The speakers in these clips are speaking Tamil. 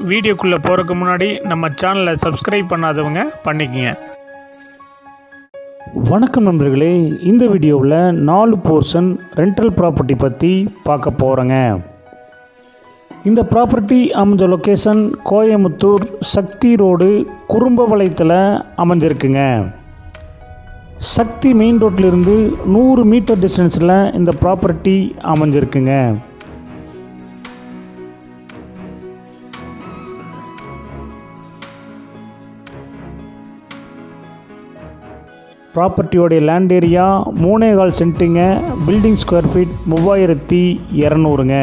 வீடியோக்குள்ளே போகிறதுக்கு முன்னாடி நம்ம சேனலை சப்ஸ்கிரைப் பண்ணாதவங்க பண்ணிக்கங்க. வணக்கம் நண்பர்களே, இந்த வீடியோவில் 4 போர்ஷன் ரெண்டல் ப்ராப்பர்ட்டி பற்றி பார்க்க போகிறேங்க. இந்த ப்ராப்பர்ட்டி அமைஞ்ச லொக்கேஷன் கோயமுத்தூர் சக்தி ரோடு குறும்பவளையத்தில் அமைஞ்சிருக்குங்க. சக்தி மெயின் ரோட்டிலிருந்து 100 மீட்டர் டிஸ்டன்ஸில் இந்த ப்ராப்பர்ட்டி அமைஞ்சிருக்குங்க. ப்ராப்பர்ட்டியோடைய லேண்ட் ஏரியா 3.25 சென்ட்டுங்க. பில்டிங் ஸ்கொயர் ஃபீட் 3200ங்க.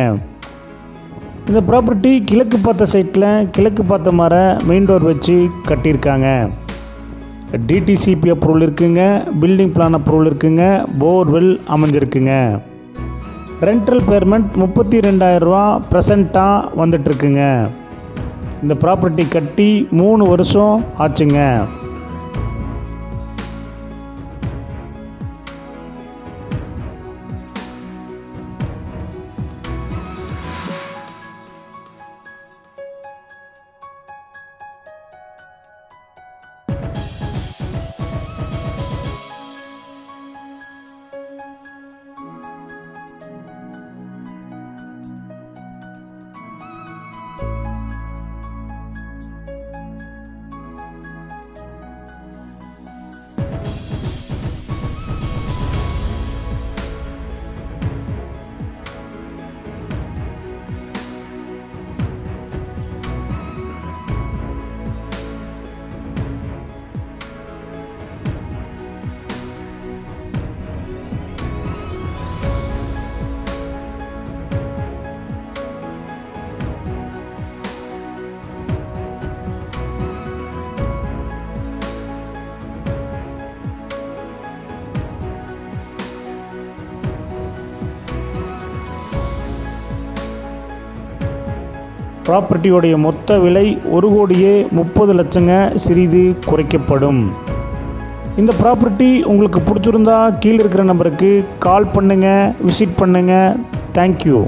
இந்த ப்ராப்பர்ட்டி கிழக்கு பார்த்த சைட்டில் கிழக்கு பார்த்த மாதிரி மெயின் ரோடு வச்சு கட்டியிருக்காங்க. டிடிசிபி அப்ரூவல் இருக்குங்க, பில்டிங் பிளான் அப்ரூவல் இருக்குங்க, போர்வெல் அமைஞ்சிருக்குங்க. ரெண்டல் பேமெண்ட் 32,000 ரூபா ப்ரெசண்ட்டாக வந்துட்டுருக்குங்க. இந்த ப்ராப்பர்ட்டி கட்டி 3 வருஷம் ஆச்சுங்க. ப்ராப்பர்ட்டியோடைய மொத்த விலை 1,30 லட்சங்க, சிறிது குறைக்கப்படும். இந்த ப்ராப்பர்ட்டி உங்களுக்கு பிடிச்சிருந்தா கீழே இருக்கிற நம்பருக்கு கால் பண்ணுங்கள், விசிட் பண்ணுங்கள். தேங்க்யூ.